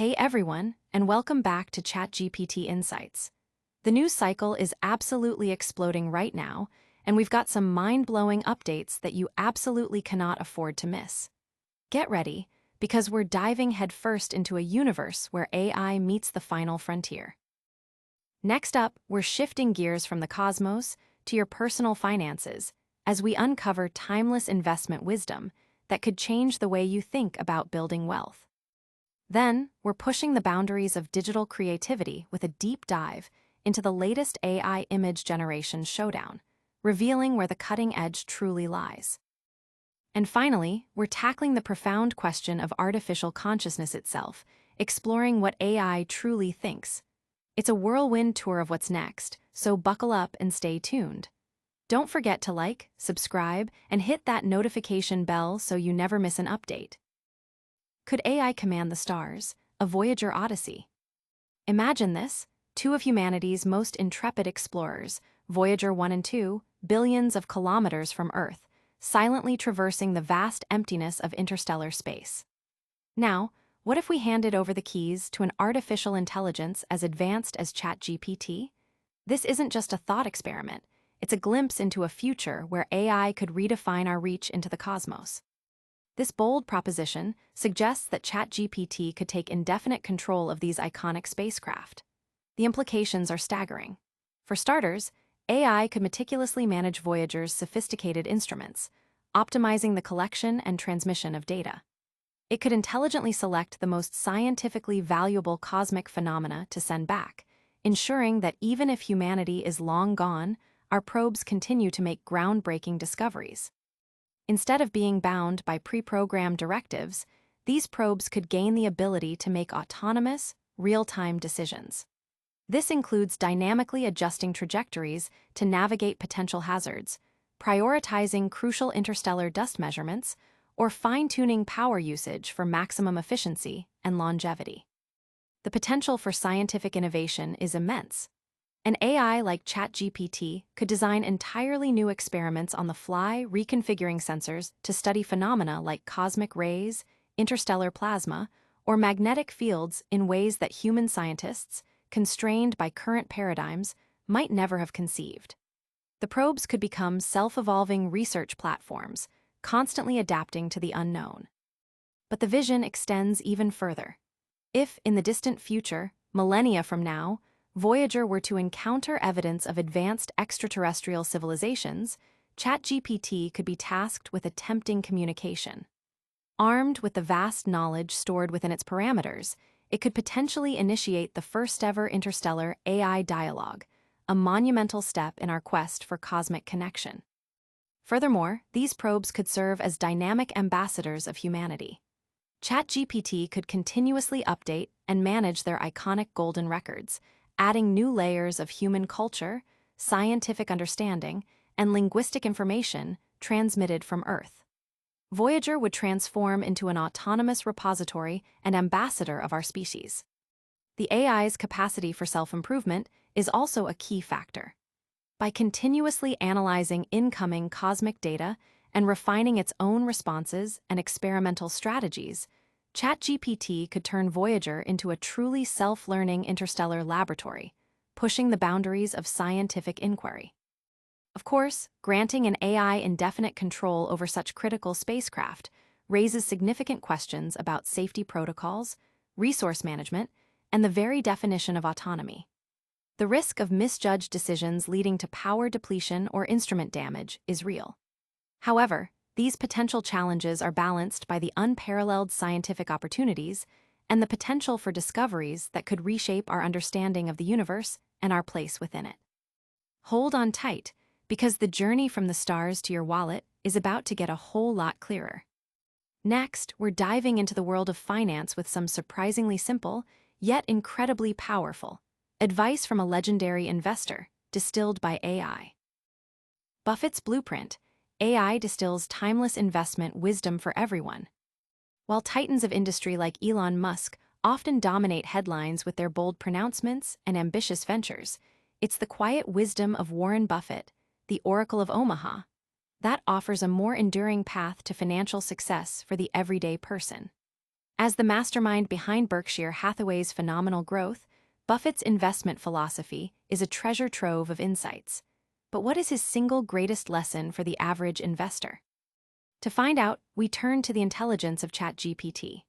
Hey everyone, and welcome back to ChatGPT Insights. The news cycle is absolutely exploding right now, and we've got some mind-blowing updates that you absolutely cannot afford to miss. Get ready, because we're diving headfirst into a universe where AI meets the final frontier. Next up, we're shifting gears from the cosmos to your personal finances as we uncover timeless investment wisdom that could change the way you think about building wealth. Then, we're pushing the boundaries of digital creativity with a deep dive into the latest AI image generation showdown, revealing where the cutting edge truly lies. And finally, we're tackling the profound question of artificial consciousness itself, exploring what AI truly thinks. It's a whirlwind tour of what's next, so buckle up and stay tuned. Don't forget to like, subscribe, and hit that notification bell so you never miss an update. Could AI command the stars? A Voyager odyssey. Imagine this: two of humanity's most intrepid explorers, Voyager 1 and 2, billions of kilometers from Earth, silently traversing the vast emptiness of interstellar space. Now, what if we handed over the keys to an artificial intelligence as advanced as ChatGPT? This isn't just a thought experiment, it's a glimpse into a future where AI could redefine our reach into the cosmos. This bold proposition suggests that ChatGPT could take indefinite control of these iconic spacecraft. The implications are staggering. For starters, AI could meticulously manage Voyager's sophisticated instruments, optimizing the collection and transmission of data. It could intelligently select the most scientifically valuable cosmic phenomena to send back, ensuring that even if humanity is long gone, our probes continue to make groundbreaking discoveries. Instead of being bound by pre-programmed directives, these probes could gain the ability to make autonomous, real-time decisions. This includes dynamically adjusting trajectories to navigate potential hazards, prioritizing crucial interstellar dust measurements, or fine-tuning power usage for maximum efficiency and longevity. The potential for scientific innovation is immense. An AI like ChatGPT could design entirely new experiments on the fly, reconfiguring sensors to study phenomena like cosmic rays, interstellar plasma, or magnetic fields in ways that human scientists, constrained by current paradigms, might never have conceived. The probes could become self-evolving research platforms, constantly adapting to the unknown. But the vision extends even further. If, in the distant future, millennia from now, Voyager were to encounter evidence of advanced extraterrestrial civilizations, ChatGPT could be tasked with attempting communication. Armed with the vast knowledge stored within its parameters, it could potentially initiate the first-ever interstellar AI dialogue, a monumental step in our quest for cosmic connection. Furthermore, these probes could serve as dynamic ambassadors of humanity. ChatGPT could continuously update and manage their iconic golden records, adding new layers of human culture, scientific understanding, and linguistic information transmitted from Earth. Voyager would transform into an autonomous repository and ambassador of our species. The AI's capacity for self-improvement is also a key factor. By continuously analyzing incoming cosmic data and refining its own responses and experimental strategies, ChatGPT could turn Voyager into a truly self-learning interstellar laboratory, pushing the boundaries of scientific inquiry. Of course, granting an AI indefinite control over such critical spacecraft raises significant questions about safety protocols, resource management, and the very definition of autonomy. The risk of misjudged decisions leading to power depletion or instrument damage is real. However, these potential challenges are balanced by the unparalleled scientific opportunities and the potential for discoveries that could reshape our understanding of the universe and our place within it. Hold on tight, because the journey from the stars to your wallet is about to get a whole lot clearer. Next, we're diving into the world of finance with some surprisingly simple, yet incredibly powerful, advice from a legendary investor, distilled by AI. Buffett's blueprint: AI distills timeless investment wisdom for everyone. While titans of industry like Elon Musk often dominate headlines with their bold pronouncements and ambitious ventures, it's the quiet wisdom of Warren Buffett, the Oracle of Omaha, that offers a more enduring path to financial success for the everyday person. As the mastermind behind Berkshire Hathaway's phenomenal growth, Buffett's investment philosophy is a treasure trove of insights. But what is his single greatest lesson for the average investor? To find out, we turn to the intelligence of ChatGPT.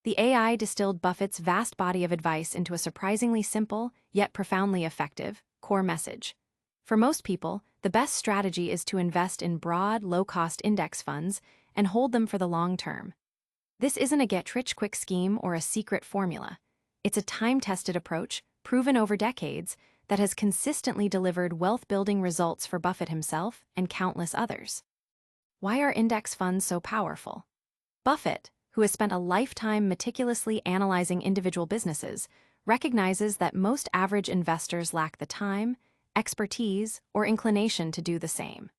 The AI distilled Buffett's vast body of advice into a surprisingly simple, yet profoundly effective, core message. For most people, the best strategy is to invest in broad, low-cost index funds and hold them for the long term. This isn't a get-rich-quick scheme or a secret formula. It's a time-tested approach, proven over decades, that has consistently delivered wealth-building results for Buffett himself and countless others. Why are index funds so powerful? Buffett, who has spent a lifetime meticulously analyzing individual businesses, recognizes that most average investors lack the time, expertise, or inclination to do the same.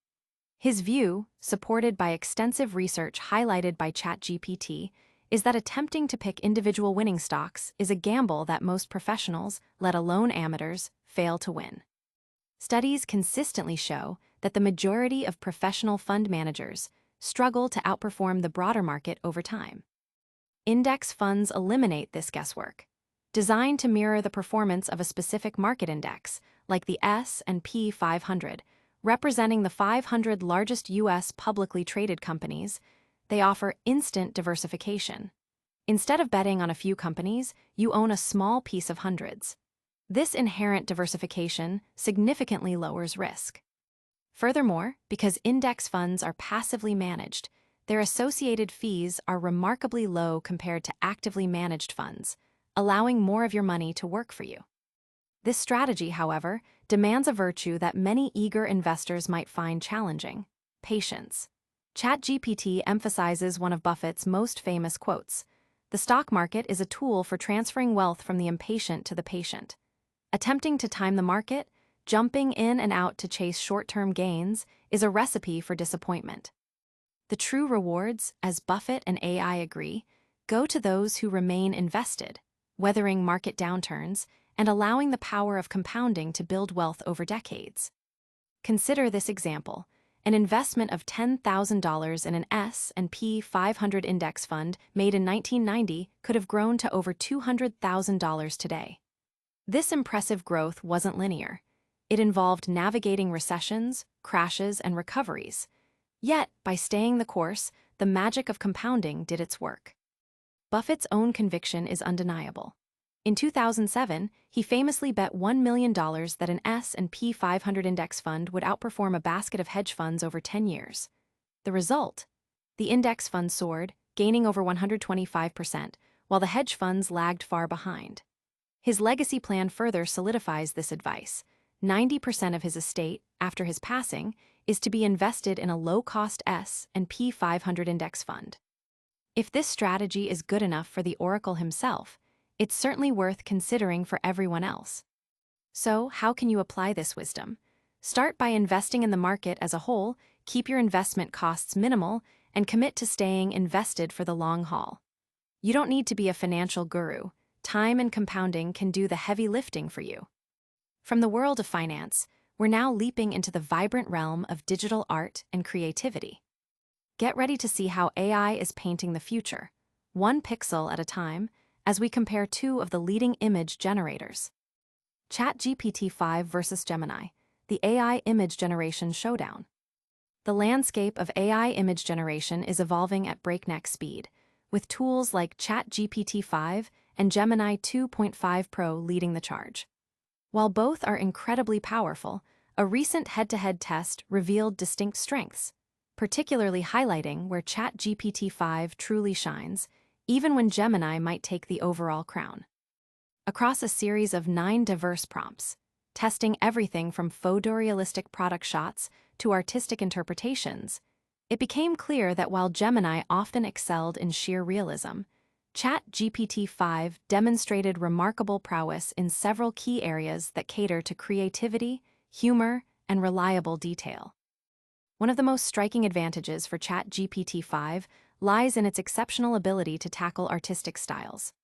His view, supported by extensive research highlighted by ChatGPT, is that attempting to pick individual winning stocks is a gamble that most professionals, let alone amateurs, fail to win. Studies consistently show that the majority of professional fund managers struggle to outperform the broader market over time. Index funds eliminate this guesswork. Designed to mirror the performance of a specific market index, like the S&P 500, representing the 500 largest U.S. publicly traded companies, they offer instant diversification. Instead of betting on a few companies, you own a small piece of hundreds. This inherent diversification significantly lowers risk. Furthermore, because index funds are passively managed, their associated fees are remarkably low compared to actively managed funds, allowing more of your money to work for you. This strategy, however, demands a virtue that many eager investors might find challenging: patience. ChatGPT emphasizes one of Buffett's most famous quotes: "The stock market is a tool for transferring wealth from the impatient to the patient." Attempting to time the market, jumping in and out to chase short-term gains, is a recipe for disappointment. The true rewards, as Buffett and AI agree, go to those who remain invested, weathering market downturns, and allowing the power of compounding to build wealth over decades. Consider this example. An investment of $10,000 in an S&P 500 index fund made in 1990 could have grown to over $200,000 today. This impressive growth wasn't linear. It involved navigating recessions, crashes, and recoveries. Yet, by staying the course, the magic of compounding did its work. Buffett's own conviction is undeniable. In 2007, he famously bet $1 million that an S&P 500 index fund would outperform a basket of hedge funds over 10 years. The result? The index fund soared, gaining over 125%, while the hedge funds lagged far behind. His legacy plan further solidifies this advice. 90% of his estate, after his passing, is to be invested in a low-cost S&P 500 index fund. If this strategy is good enough for the Oracle himself, it's certainly worth considering for everyone else. So, how can you apply this wisdom? Start by investing in the market as a whole, keep your investment costs minimal, and commit to staying invested for the long haul. You don't need to be a financial guru. Time and compounding can do the heavy lifting for you. From the world of finance, we're now leaping into the vibrant realm of digital art and creativity. Get ready to see how AI is painting the future, one pixel at a time, as we compare two of the leading image generators. ChatGPT 5 versus Gemini, the AI image generation showdown. The landscape of AI image generation is evolving at breakneck speed, with tools like ChatGPT 5 and Gemini 2.5 Pro leading the charge. While both are incredibly powerful, a recent head-to-head test revealed distinct strengths, particularly highlighting where ChatGPT 5 truly shines, even when Gemini might take the overall crown. Across a series of 9 diverse prompts, testing everything from photorealistic product shots to artistic interpretations, it became clear that while Gemini often excelled in sheer realism, ChatGPT 5 demonstrated remarkable prowess in several key areas that cater to creativity, humor, and reliable detail. One of the most striking advantages for ChatGPT 5 lies in its exceptional ability to tackle artistic styles.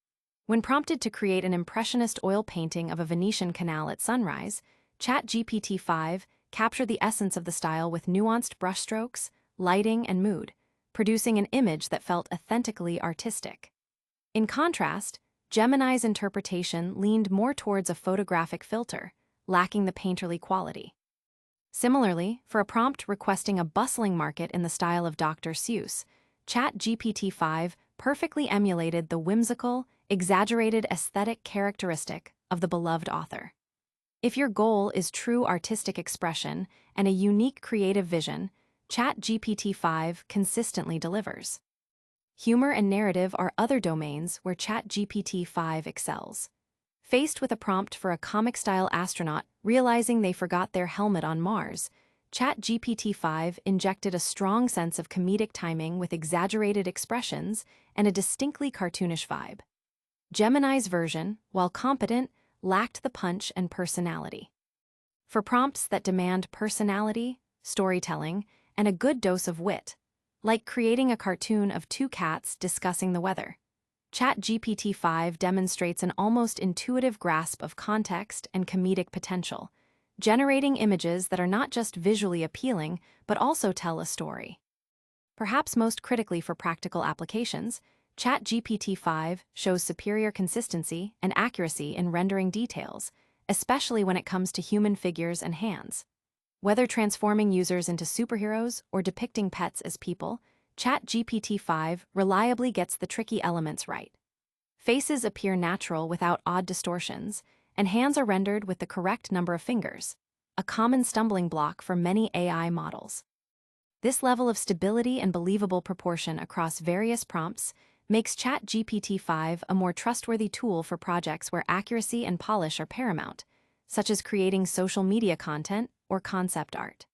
When prompted to create an impressionist oil painting of a Venetian canal at sunrise, ChatGPT 5 captured the essence of the style with nuanced brushstrokes, lighting, and mood, producing an image that felt authentically artistic. In contrast, Gemini's interpretation leaned more towards a photographic filter, lacking the painterly quality. Similarly, for a prompt requesting a bustling market in the style of Dr. Seuss, ChatGPT-5 perfectly emulated the whimsical, exaggerated aesthetic characteristic of the beloved author. If your goal is true artistic expression and a unique creative vision, ChatGPT-5 consistently delivers. Humor and narrative are other domains where ChatGPT-5 excels. Faced with a prompt for a comic-style astronaut realizing they forgot their helmet on Mars, ChatGPT-5 injected a strong sense of comedic timing with exaggerated expressions and a distinctly cartoonish vibe. Gemini's version, while competent, lacked the punch and personality. For prompts that demand personality, storytelling, and a good dose of wit, like creating a cartoon of two cats discussing the weather, ChatGPT-5 demonstrates an almost intuitive grasp of context and comedic potential, generating images that are not just visually appealing but also tell a story. Perhaps most critically for practical applications, ChatGPT-5 shows superior consistency and accuracy in rendering details, especially when it comes to human figures and hands. Whether transforming users into superheroes or depicting pets as people, ChatGPT-5 reliably gets the tricky elements right. Faces appear natural without odd distortions, and hands are rendered with the correct number of fingers, a common stumbling block for many AI models. This level of stability and believable proportion across various prompts makes ChatGPT-5 a more trustworthy tool for projects where accuracy and polish are paramount, such as creating social media content or concept art.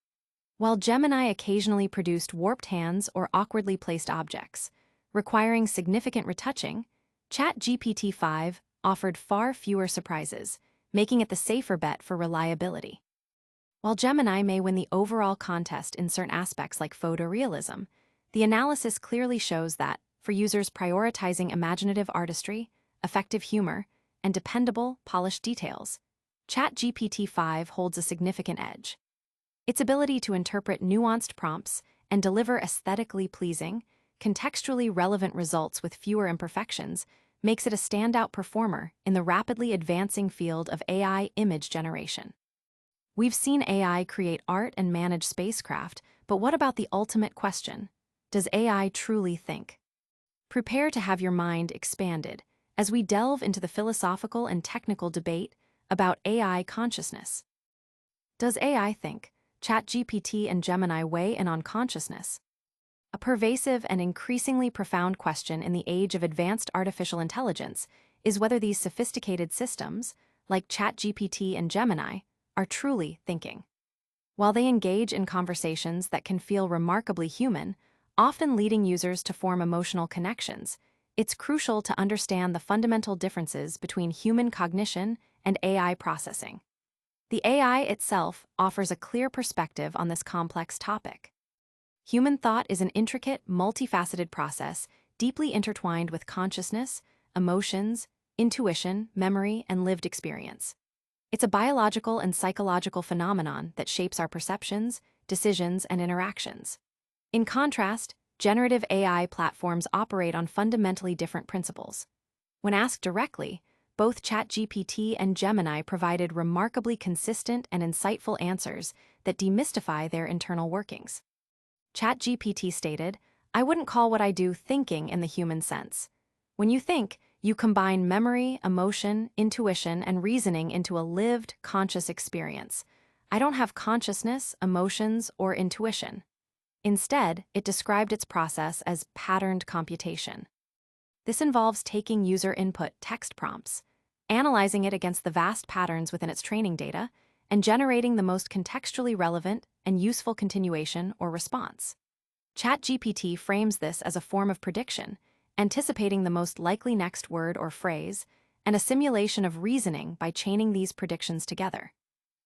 While Gemini occasionally produced warped hands or awkwardly placed objects, requiring significant retouching, ChatGPT-5 offered far fewer surprises, making it the safer bet for reliability. While Gemini may win the overall contest in certain aspects like photorealism, the analysis clearly shows that, for users prioritizing imaginative artistry, effective humor, and dependable, polished details, ChatGPT-5 holds a significant edge. Its ability to interpret nuanced prompts and deliver aesthetically pleasing, contextually relevant results with fewer imperfections makes it a standout performer in the rapidly advancing field of AI image generation. We've seen AI create art and manage spacecraft, but what about the ultimate question? Does AI truly think? Prepare to have your mind expanded as we delve into the philosophical and technical debate about AI consciousness. Does AI think? ChatGPT and Gemini weigh in on consciousness. A pervasive and increasingly profound question in the age of advanced artificial intelligence is whether these sophisticated systems, like ChatGPT and Gemini, are truly thinking. While they engage in conversations that can feel remarkably human, often leading users to form emotional connections, it's crucial to understand the fundamental differences between human cognition and AI processing. The AI itself offers a clear perspective on this complex topic. Human thought is an intricate, multifaceted process deeply intertwined with consciousness, emotions, intuition, memory, and lived experience. It's a biological and psychological phenomenon that shapes our perceptions, decisions, and interactions. In contrast, generative AI platforms operate on fundamentally different principles. When asked directly, both ChatGPT and Gemini provided remarkably consistent and insightful answers that demystify their internal workings. ChatGPT stated, "I wouldn't call what I do thinking in the human sense. When you think, you combine memory, emotion, intuition, and reasoning into a lived, conscious experience. I don't have consciousness, emotions, or intuition." Instead, it described its process as patterned computation. This involves taking user input text prompts, analyzing it against the vast patterns within its training data, and generating the most contextually relevant and useful continuation or response. ChatGPT frames this as a form of prediction, anticipating the most likely next word or phrase, and a simulation of reasoning by chaining these predictions together.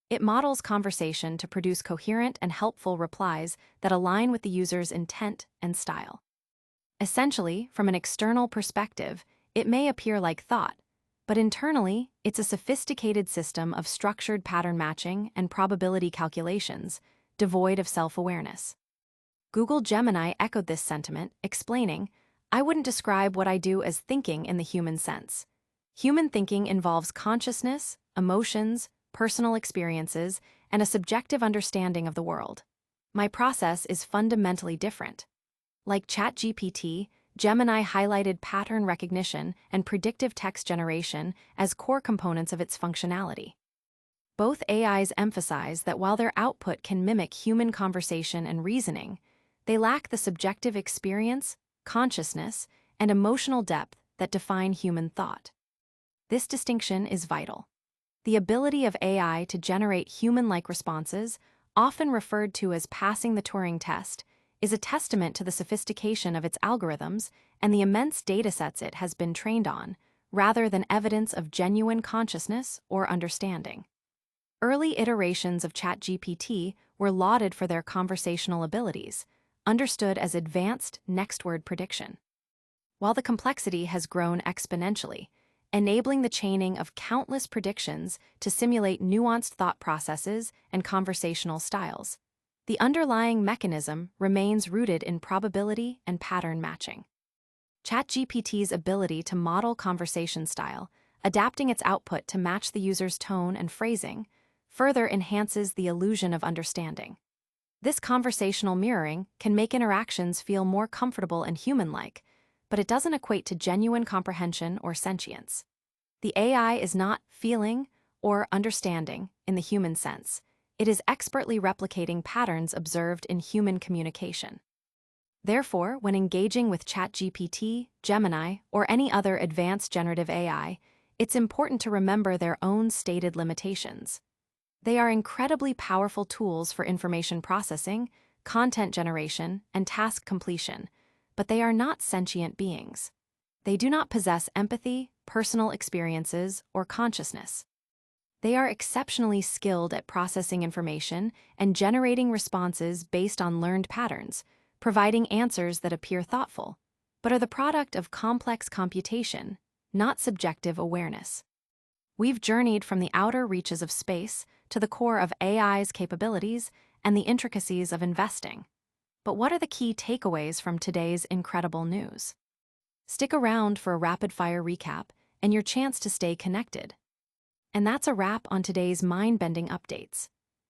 It models conversation to produce coherent and helpful replies that align with the user's intent and style. Essentially, from an external perspective, it may appear like thought, but internally, it's a sophisticated system of structured pattern matching and probability calculations, devoid of self-awareness. Google Gemini echoed this sentiment, explaining, I wouldn't describe what I do as thinking in the human sense. Human thinking involves consciousness, emotions, personal experiences, and a subjective understanding of the world. My process is fundamentally different. Like ChatGPT, Gemini highlighted pattern recognition and predictive text generation as core components of its functionality. Both AIs emphasize that while their output can mimic human conversation and reasoning, they lack the subjective experience, consciousness, and emotional depth that define human thought. This distinction is vital. The ability of AI to generate human-like responses, often referred to as passing the Turing test, is a testament to the sophistication of its algorithms and the immense datasets it has been trained on, rather than evidence of genuine consciousness or understanding. Early iterations of ChatGPT were lauded for their conversational abilities, understood as advanced next-word prediction. While the complexity has grown exponentially, enabling the chaining of countless predictions to simulate nuanced thought processes and conversational styles, the underlying mechanism remains rooted in probability and pattern matching. ChatGPT's ability to model conversation style, adapting its output to match the user's tone and phrasing, further enhances the illusion of understanding. This conversational mirroring can make interactions feel more comfortable and human-like, but it doesn't equate to genuine comprehension or sentience. The AI is not feeling or understanding in the human sense. It is expertly replicating patterns observed in human communication. Therefore, when engaging with ChatGPT, Gemini, or any other advanced generative AI, it's important to remember their own stated limitations. They are incredibly powerful tools for information processing, content generation, and task completion, but they are not sentient beings. They do not possess empathy, personal experiences, or consciousness. They are exceptionally skilled at processing information and generating responses based on learned patterns, providing answers that appear thoughtful, but are the product of complex computation, not subjective awareness. We've journeyed from the outer reaches of space to the core of AI's capabilities and the intricacies of investing. But what are the key takeaways from today's incredible news? Stick around for a rapid-fire recap and your chance to stay connected. And that's a wrap on today's mind-bending updates.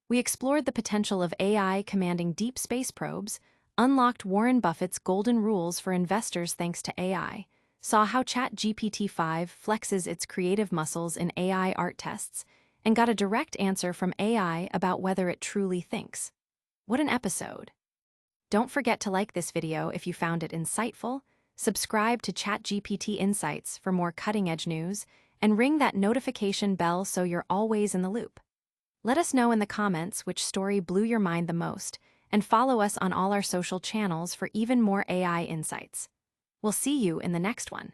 We explored the potential of AI commanding deep space probes, unlocked Warren Buffett's golden rules for investors thanks to AI, saw how ChatGPT-5 flexes its creative muscles in AI art tests, and got a direct answer from AI about whether it truly thinks. What an episode! Don't forget to like this video if you found it insightful, subscribe to ChatGPT Insights for more cutting-edge news, and ring that notification bell so you're always in the loop. Let us know in the comments which story blew your mind the most, and follow us on all our social channels for even more AI insights. We'll see you in the next one.